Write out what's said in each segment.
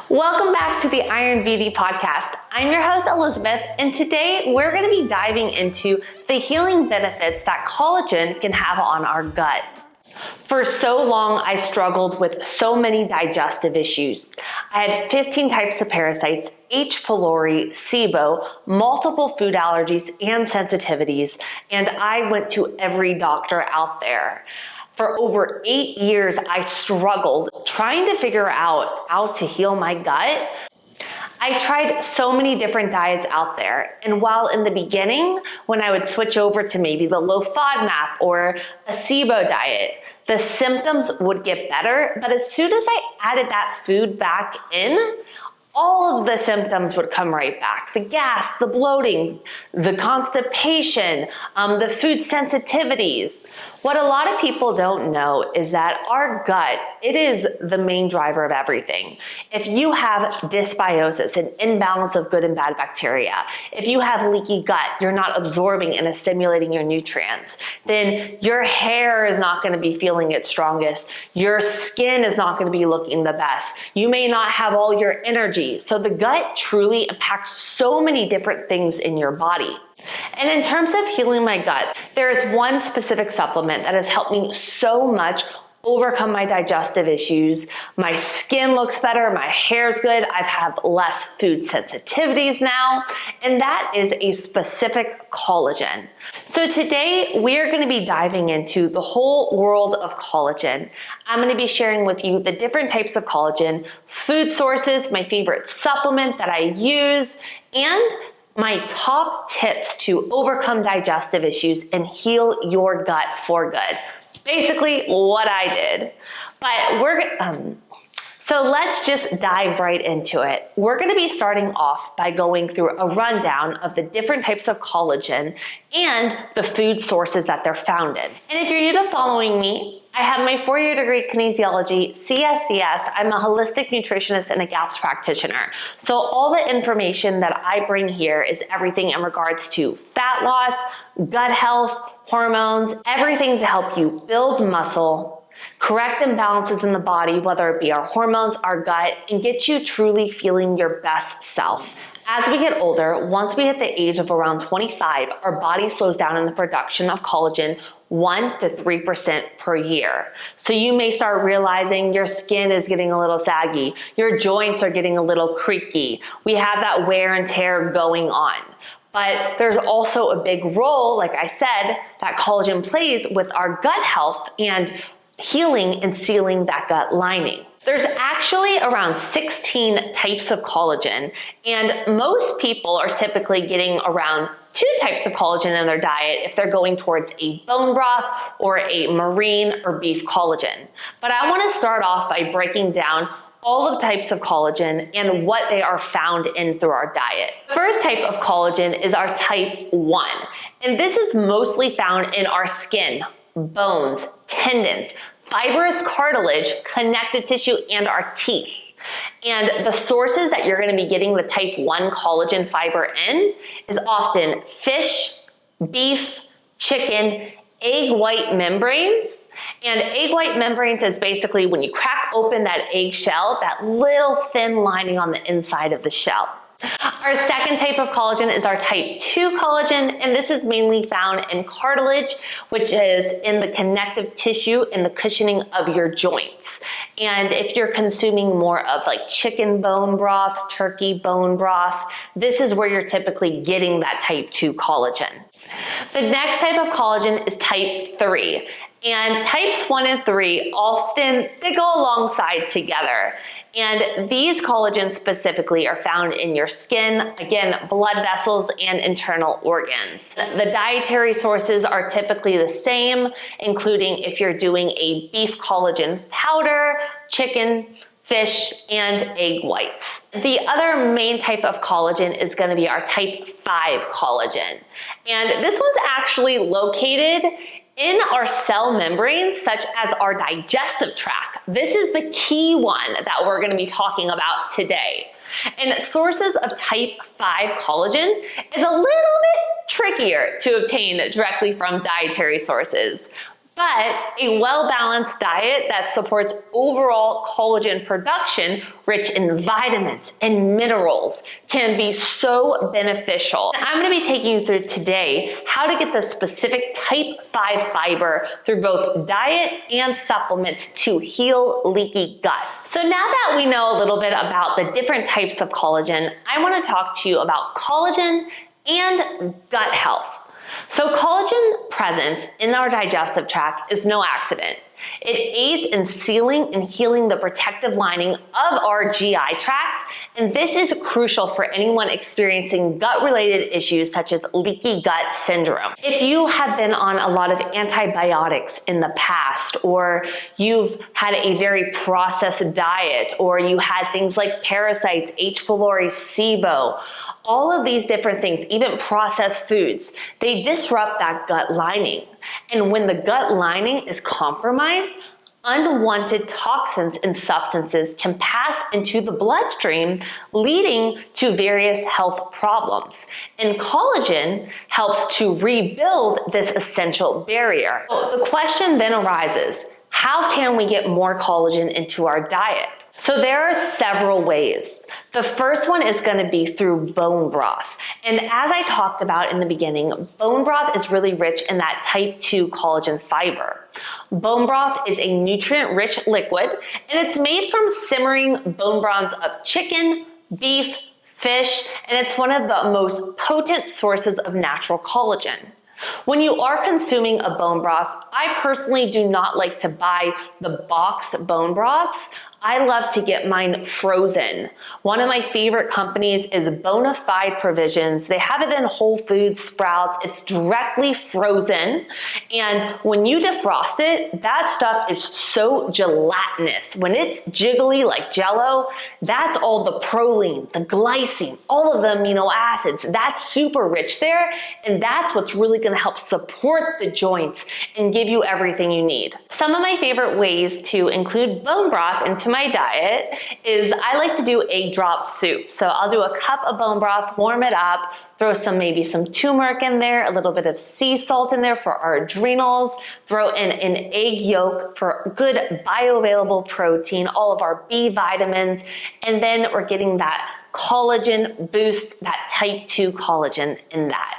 Welcome back to the Iron Beauty Podcast. I'm your host, Elizabeth, and today we're going to be diving into the healing benefits that collagen can have on our gut. For so long, I struggled with so many digestive issues. I had 15 types of parasites, H. pylori, SIBO, multiple food allergies and sensitivities, and I went to every doctor out there. For over 8 years, I struggled trying to figure out how to heal my gut. I tried so many different diets out there, and while in the beginning, when I would switch over to maybe the low FODMAP or a SIBO diet, the symptoms would get better, but as soon as I added that food back in, all of the symptoms would come right back. The gas, the bloating, the constipation, the food sensitivities. What a lot of people don't know is that our gut, it is the main driver of everything. If you have dysbiosis, an imbalance of good and bad bacteria, if you have leaky gut, you're not absorbing and assimilating your nutrients, then your hair is not going to be feeling its strongest. Your skin is not going to be looking the best. You may not have all your energy. So the gut truly impacts so many different things in your body. And in terms of healing my gut, there is one specific supplement that has helped me so much overcome my digestive issues. My skin looks better, my hair's good, I've had less food sensitivities now, and that is a specific collagen. So today we are going to be diving into the whole world of collagen. I'm going to be sharing with you the different types of collagen, food sources, my favorite supplement that I use, and my top tips to overcome digestive issues and heal your gut for good. Basically what I did. But so let's just dive right into it. We're going to be starting off by going through a rundown of the different types of collagen and the food sources that they're found in. And if you're new to following me, I have my 4-year degree kinesiology, CSCS. I'm a holistic nutritionist and a GAPS practitioner. So all the information that I bring here is everything in regards to fat loss, gut health, hormones, everything to help you build muscle, correct imbalances in the body, whether it be our hormones, our gut, and get you truly feeling your best self. As we get older, once we hit the age of around 25, our body slows down in the production of collagen 1 to 3% per year. So you may start realizing your skin is getting a little saggy, your joints are getting a little creaky. We have that wear and tear going on. But there's also a big role, like I said, that collagen plays with our gut health and healing and sealing that gut lining. There's actually around 16 types of collagen, and most people are typically getting around 2 types of collagen in their diet if they're going towards a bone broth or a marine or beef collagen. But I want to start off by breaking down all of the types of collagen and what they are found in through our diet. The first type of collagen is our type 1, and this is mostly found in our skin, bones, tendons, fibrous cartilage, connective tissue, and our teeth. And the sources that you're going to be getting the type 1 collagen fiber in is often fish, beef, chicken, egg white membranes. And egg white membranes is basically when you crack open that egg shell, that little thin lining on the inside of the shell. Our second type of collagen is our type 2 collagen, and this is mainly found in cartilage, which is in the connective tissue and the cushioning of your joints. And if you're consuming more of like chicken bone broth, turkey bone broth, this is where you're typically getting that type 2 collagen. The next type of collagen is type 3. And types 1 and 3 often, they go alongside together. And these collagens specifically are found in your skin, again, blood vessels and internal organs. The dietary sources are typically the same, including if you're doing a beef collagen powder, chicken, fish, and egg whites. The other main type of collagen is going to be our type 5 collagen. And this one's actually located in our cell membranes, such as our digestive tract. This is the key one that we're going to be talking about today. And sources of type 5 collagen is a little bit trickier to obtain directly from dietary sources. But a well-balanced diet that supports overall collagen production, rich in vitamins and minerals, can be so beneficial. I'm gonna be taking you through today how to get the specific type 5 fiber through both diet and supplements to heal leaky gut. So now that we know a little bit about the different types of collagen, I wanna talk to you about collagen and gut health. So collagen presence in our digestive tract is no accident. It aids in sealing and healing the protective lining of our GI tract, and this is crucial for anyone experiencing gut-related issues such as leaky gut syndrome. If you have been on a lot of antibiotics in the past, or you've had a very processed diet, or you had things like parasites, H. pylori, SIBO, all of these different things, even processed foods, they disrupt that gut lining. And when the gut lining is compromised, unwanted toxins and substances can pass into the bloodstream, leading to various health problems. And collagen helps to rebuild this essential barrier. So the question then arises, how can we get more collagen into our diet? So there are several ways. The first one is going to be through bone broth. And as I talked about in the beginning, bone broth is really rich in that type 2 collagen fiber. Bone broth is a nutrient-rich liquid, and it's made from simmering bone broths of chicken, beef, fish, and it's one of the most potent sources of natural collagen. When you are consuming a bone broth, I personally do not like to buy the boxed bone broths. I love to get mine frozen. One of my favorite companies is Bonafide Provisions. They have it in Whole Foods, Sprouts. It's directly frozen. And when you defrost it, that stuff is so gelatinous. When it's jiggly like Jell-O, that's all the proline, the glycine, all of the amino acids. That's super rich there. And that's what's really gonna help support the joints and give you everything you need. Some of my favorite ways to include bone broth into my diet is I like to do egg drop soup. So I'll do a cup of bone broth, warm it up, throw maybe some turmeric in there, a little bit of sea salt in there for our adrenals, throw in an egg yolk for good bioavailable protein, all of our B vitamins, and then we're getting that collagen boost, that type 2 collagen in that.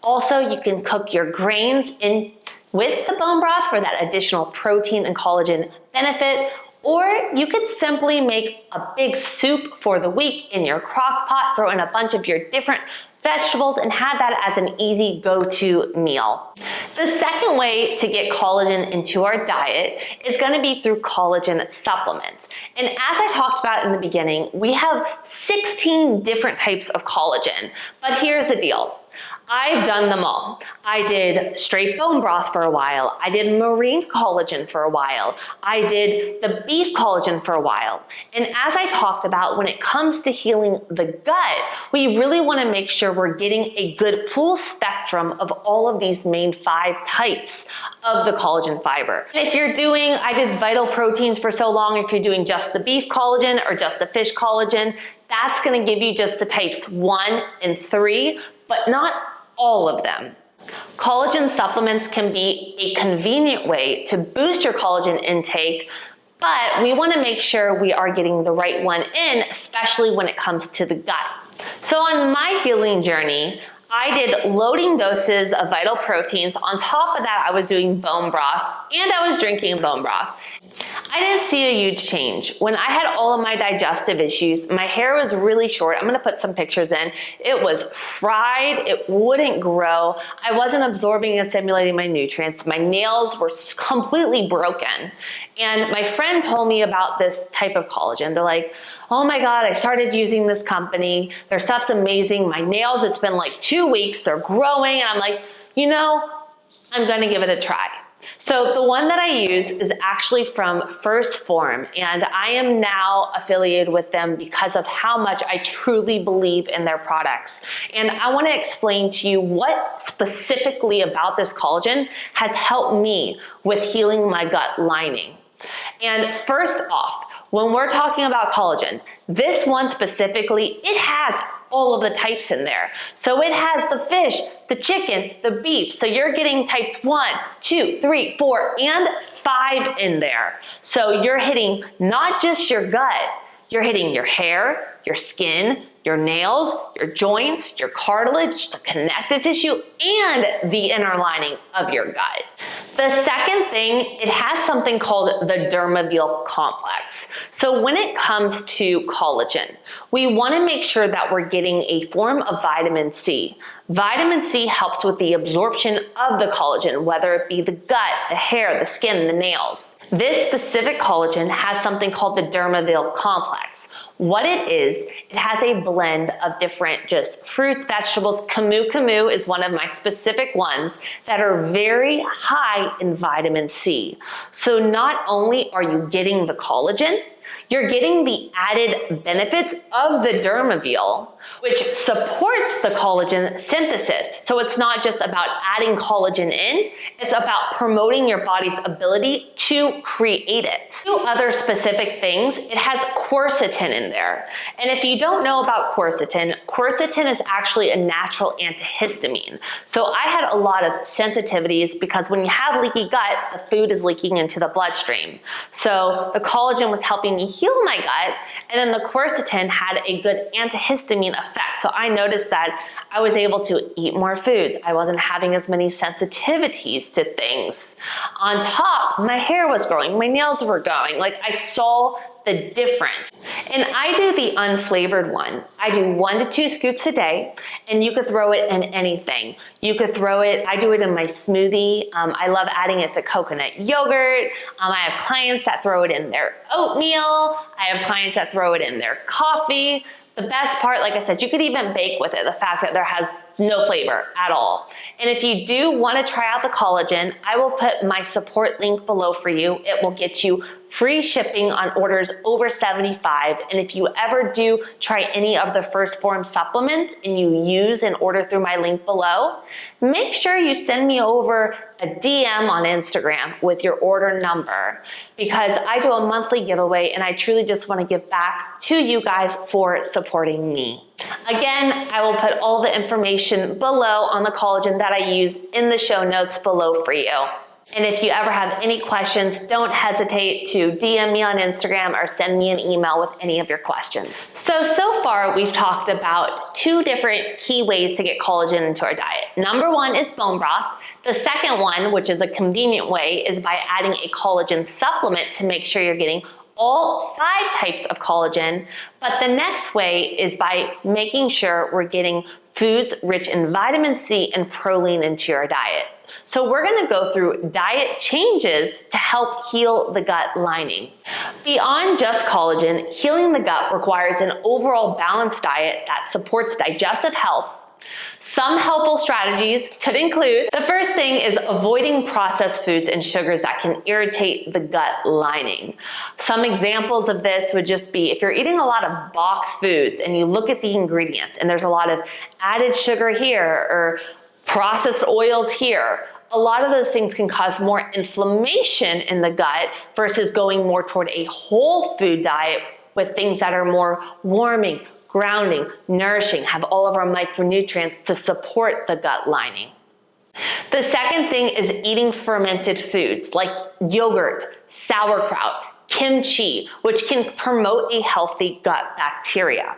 Also, you can cook your grains in with the bone broth for that additional protein and collagen benefit, or you could simply make a big soup for the week in your crock pot, throw in a bunch of your different vegetables and have that as an easy go-to meal. The second way to get collagen into our diet is going to be through collagen supplements. And as I talked about in the beginning, we have 16 different types of collagen, but here's the deal. I've done them all. I did straight bone broth for a while. I did marine collagen for a while. I did the beef collagen for a while. And as I talked about, when it comes to healing the gut, we really want to make sure we're getting a good full spectrum of all of these main 5 types of the collagen fiber. If you're doing, I did vital proteins for so long, if you're doing just the beef collagen or just the fish collagen, that's going to give you just the types 1 and 3, but not all of them. Collagen supplements can be a convenient way to boost your collagen intake, but we want to make sure we are getting the right one in, especially when it comes to the gut. So on my healing journey, I did loading doses of vital proteins. On top of that, I was doing bone broth and I was drinking bone broth. I didn't see a huge change. When I had all of my digestive issues, my hair was really short. I'm gonna put some pictures in. It was fried, it wouldn't grow. I wasn't absorbing and assimilating my nutrients. My nails were completely broken. And my friend told me about this type of collagen. They're like, oh my God, I started using this company. Their stuff's amazing. My nails, it's been like 2 weeks, they're growing. And I'm like, you know, I'm gonna give it a try. So the one that I use is actually from First Form, and I am now affiliated with them because of how much I truly believe in their products. And I want to explain to you what specifically about this collagen has helped me with healing my gut lining. And first off, when we're talking about collagen, this one specifically, it has all of the types in there. So it has the fish, the chicken, the beef. So you're getting types 1, 2, 3, 4, and 5 in there. So you're hitting not just your gut, you're hitting your hair, your skin, your nails, your joints, your cartilage, the connective tissue, and the inner lining of your gut. The second thing, it has something called the dermal complex. So when it comes to collagen, we want to make sure that we're getting a form of vitamin C. Vitamin C helps with the absorption of the collagen, whether it be the gut, the hair, the skin, the nails. This specific collagen has something called the dermal complex. What it is, it has a blend of different just fruits, vegetables. Camu is one of my specific ones that are very high in vitamin C. So not only are you getting the collagen, you're getting the added benefits of the dermal, which supports the collagen synthesis. So it's not just about adding collagen in, it's about promoting your body's ability to create it. Two other specific things, it has quercetin in there. And if you don't know about quercetin, quercetin is actually a natural antihistamine. So I had a lot of sensitivities because when you have leaky gut, the food is leaking into the bloodstream. So the collagen was helping me heal my gut, and then the quercetin had a good antihistamine effect. So I noticed that I was able to eat more foods. I wasn't having as many sensitivities to things. On top, my hair was growing, my nails were going. Like, I saw the difference. And I do the unflavored one. I do 1 to 2 scoops a day, and you could throw it in anything. You could throw it, I do it in my smoothie. I love adding it to coconut yogurt. I have clients that throw it in their oatmeal. I have clients that throw it in their coffee. The best part, like I said, you could even bake with it, the fact that there has no flavor at all. And if you do want to try out the collagen, I will put my support link below for you. It will get you free shipping on orders over $75. And if you ever do try any of the First Form supplements and you use and order through my link below, make sure you send me over a DM on Instagram with your order number, because I do a monthly giveaway and I truly just want to give back to you guys for supporting me. Again, I will put all the information below on the collagen that I use in the show notes below for you. And if you ever have any questions, don't hesitate to DM me on Instagram or send me an email with any of your questions. So far we've talked about 2 different key ways to get collagen into our diet. Number 1 is bone broth. The second one, which is a convenient way, is by adding a collagen supplement to make sure you're getting all 5 types of collagen. But the next way is by making sure we're getting foods rich in vitamin C and proline into your diet. So we're gonna go through diet changes to help heal the gut lining. Beyond just collagen, healing the gut requires an overall balanced diet that supports digestive health. Some helpful strategies could include, the first thing is avoiding processed foods and sugars that can irritate the gut lining. Some examples of this would just be if you're eating a lot of boxed foods and you look at the ingredients and there's a lot of added sugar here or processed oils here, a lot of those things can cause more inflammation in the gut versus going more toward a whole food diet with things that are more warming, grounding, nourishing, have all of our micronutrients to support the gut lining. The second thing is eating fermented foods like yogurt, sauerkraut, kimchi, which can promote a healthy gut bacteria.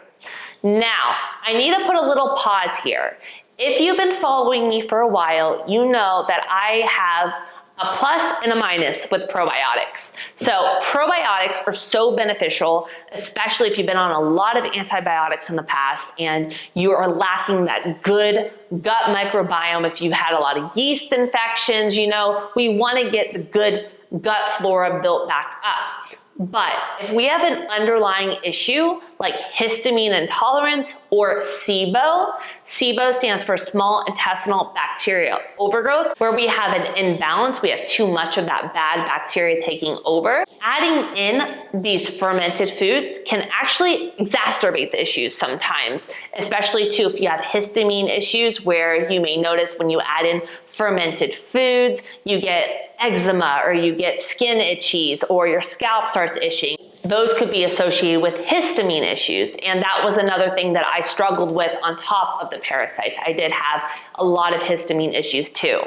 Now, I need to put a little pause here. If you've been following me for a while, you know that I have a plus and a minus with probiotics. So probiotics are so beneficial, especially if you've been on a lot of antibiotics in the past and you are lacking that good gut microbiome. If you've had a lot of yeast infections, you know, we want to get the good gut flora built back up. But if we have an underlying issue like histamine intolerance or SIBO, SIBO stands for small intestinal bacterial overgrowth, where we have an imbalance, we have too much of that bad bacteria taking over. Adding in these fermented foods can actually exacerbate the issues sometimes, especially too if you have histamine issues, where you may notice when you add in fermented foods, you get eczema or you get skin itchies or your scalp starts itching. those could be associated with histamine issues. And that was another thing that I struggled with on top of the parasites. I did have a lot of histamine issues too.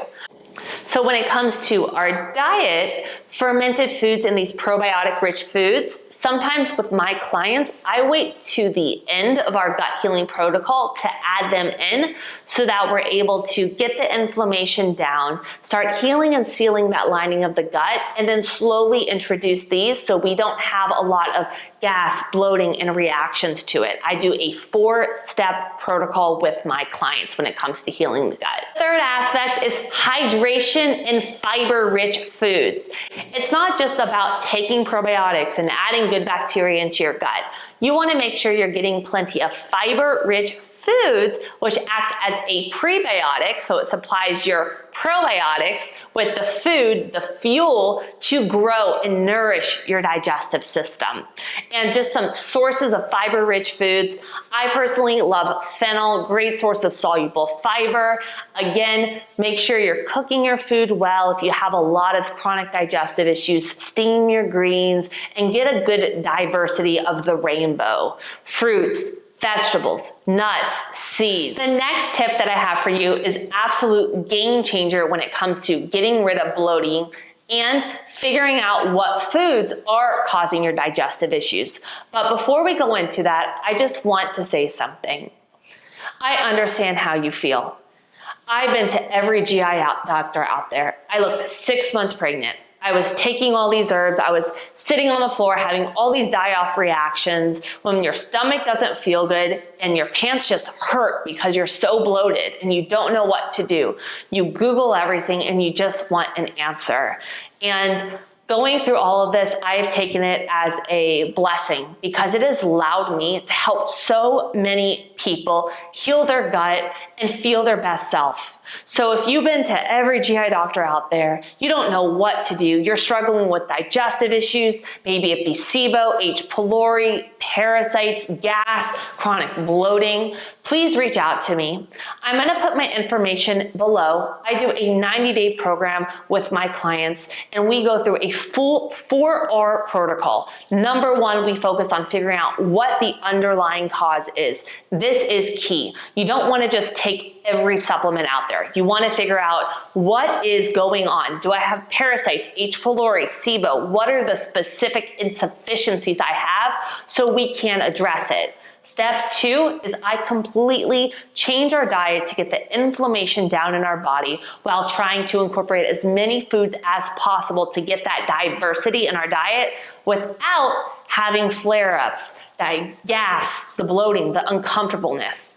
So when it comes to our diet, fermented foods and these probiotic rich foods, sometimes with my clients, I wait to the end of our gut healing protocol to add them in so that we're able to get the inflammation down, start healing and sealing that lining of the gut, and then slowly introduce these so we don't have a lot of gas, bloating, and reactions to it. I do a 4-step protocol with my clients when it comes to healing the gut. Third aspect is hydration and fiber-rich foods. It's not just about taking probiotics and adding good bacteria into your gut. You want to make sure you're getting plenty of fiber-rich foods, which act as a prebiotic, so it supplies your probiotics with the food, the fuel, to grow and nourish your digestive system. And just some sources of fiber-rich foods. I personally love fennel, great source of soluble fiber. Again, make sure you're cooking your food well. If you have a lot of chronic digestive issues, steam your greens and get a good diversity of the rainbow. Fruits, vegetables, nuts, seeds. The next tip that I have for you is absolute game changer when it comes to getting rid of bloating and figuring out what foods are causing your digestive issues. But before we go into that, I just want to say something. I understand how you feel. I've been to every GI doctor out there. I looked 6 months pregnant. I was taking all these herbs. I was sitting on the floor having all these die-off reactions. When your stomach doesn't feel good and your pants just hurt because you're so bloated and you don't know what to do. You Google everything and you just want an answer. And going through all of this, I've taken it as a blessing because it has allowed me to help so many people heal their gut and feel their best self. So if you've been to every GI doctor out there, you don't know what to do, you're struggling with digestive issues, maybe it be SIBO, H. pylori, parasites, gas, chronic bloating, please reach out to me. I'm gonna put my information below. I do a 90-day program with my clients and we go through a full 4R protocol. Number one, we focus on figuring out what the underlying cause is. This is key. You don't wanna just take every supplement out there. You want to figure out what is going on. Do I have parasites, H. pylori, SIBO? What are the specific insufficiencies I have so we can address it? Step 2 is I completely change our diet to get the inflammation down in our body while trying to incorporate as many foods as possible to get that diversity in our diet without having flare-ups, gas, the bloating, the uncomfortableness.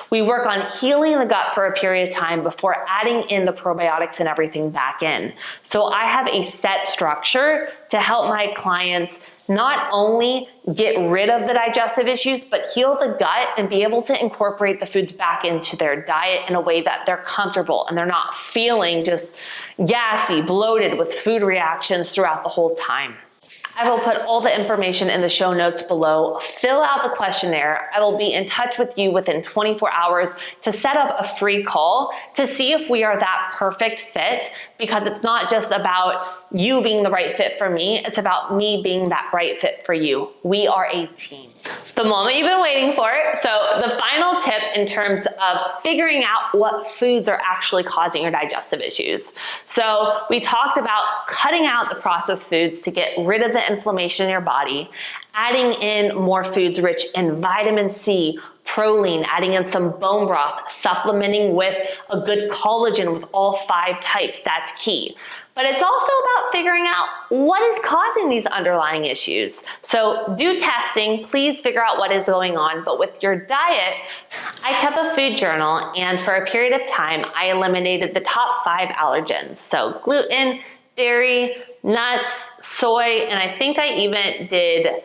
We work on healing the gut for a period of time before adding in the probiotics and everything back in. So I have a set structure to help my clients not only get rid of the digestive issues, but heal the gut and be able to incorporate the foods back into their diet in a way that they're comfortable and they're not feeling just gassy, bloated with food reactions throughout the whole time. I will put all the information in the show notes below. Fill out the questionnaire. I will be in touch with you within 24 hours to set up a free call to see if we are that perfect fit, because it's not just about you being the right fit for me, it's about me being that right fit for you. We are a team. The moment you've been waiting for. So the final tip in terms of figuring out what foods are actually causing your digestive issues. So we talked about cutting out the processed foods to get rid of the inflammation in your body, adding in more foods rich in vitamin C, proline, adding in some bone broth, supplementing with a good collagen with all 5 types. That's key. But it's also about figuring out what is causing these underlying issues. So do testing, please figure out what is going on. But with your diet, I kept a food journal, and for a period of time, I eliminated the top 5 allergens. So gluten, dairy, nuts, soy, and I think I even did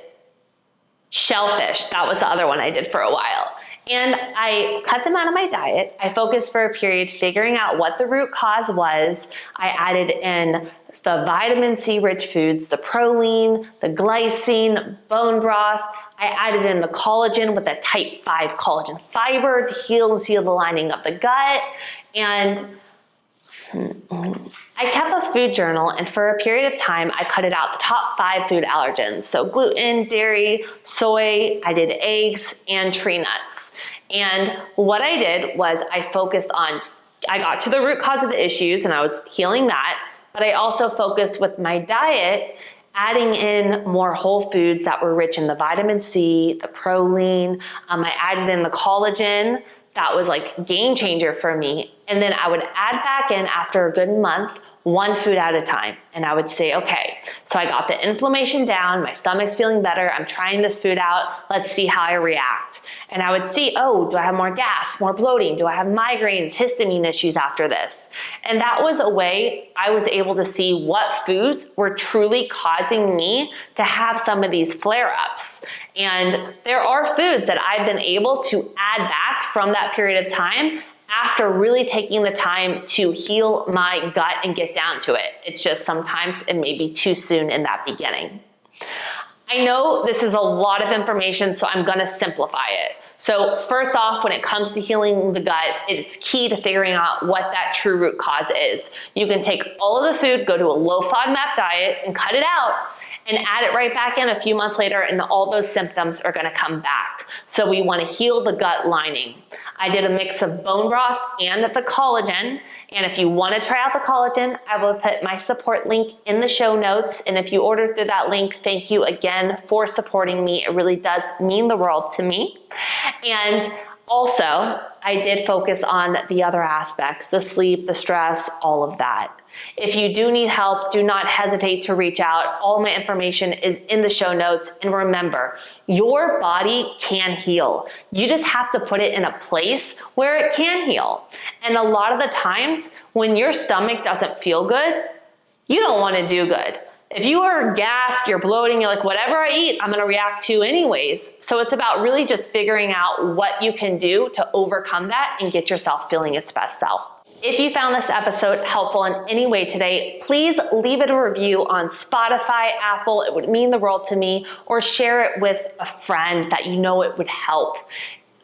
shellfish. That was the other one I did for a while. And I cut them out of my diet. I focused for a period figuring out what the root cause was. I added in the vitamin C rich foods, the proline, the glycine, bone broth. I added in the collagen with a type 5 collagen fiber to heal and seal the lining of the gut. And I kept a food journal, and for a period of time, I cut out the top 5 food allergens. So gluten, dairy, soy, I did eggs, and tree nuts. And what I did was I got to the root cause of the issues and I was healing that, but I also focused with my diet, adding in more whole foods that were rich in the vitamin C, the proline. I added in the collagen. That was like game changer for me. And then I would add back in after a good month, 1 food at a time. And I would say, okay, so I got the inflammation down, my stomach's feeling better, I'm trying this food out, let's see how I react. And I would see, oh, do I have more gas, more bloating? Do I have migraines, histamine issues after this? And that was a way I was able to see what foods were truly causing me to have some of these flare-ups. And there are foods that I've been able to add back from that period of time after really taking the time to heal my gut and get down to it. It's just sometimes it may be too soon in that beginning. I know this is a lot of information, so I'm gonna simplify it. So first off, when it comes to healing the gut, it's key to figuring out what that true root cause is. You can take all of the food, go to a low FODMAP diet and cut it out, and add it right back in a few months later, and all those symptoms are gonna come back. So we wanna heal the gut lining. I did a mix of bone broth and the collagen, and if you wanna try out the collagen, I will put my support link in the show notes, and if you order through that link, thank you again for supporting me. It really does mean the world to me. And also, I did focus on the other aspects, the sleep, the stress, all of that. If you do need help, do not hesitate to reach out. All my information is in the show notes. And remember, your body can heal. You just have to put it in a place where it can heal. And a lot of the times when your stomach doesn't feel good, you don't want to do good. If you are gassed, you're bloating, you're like, whatever I eat, I'm gonna react to anyways. So it's about really just figuring out what you can do to overcome that and get yourself feeling its best self. If you found this episode helpful in any way today, please leave it a review on Spotify, Apple, it would mean the world to me, or share it with a friend that you know it would help.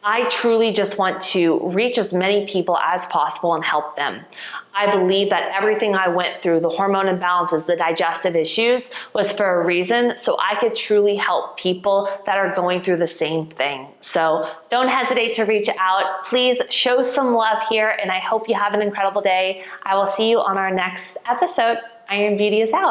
I truly just want to reach as many people as possible and help them. I believe that everything I went through, the hormone imbalances, the digestive issues, was for a reason, so I could truly help people that are going through the same thing. So don't hesitate to reach out. Please show some love here, and I hope you have an incredible day. I will see you on our next episode. Iron Beauty is out.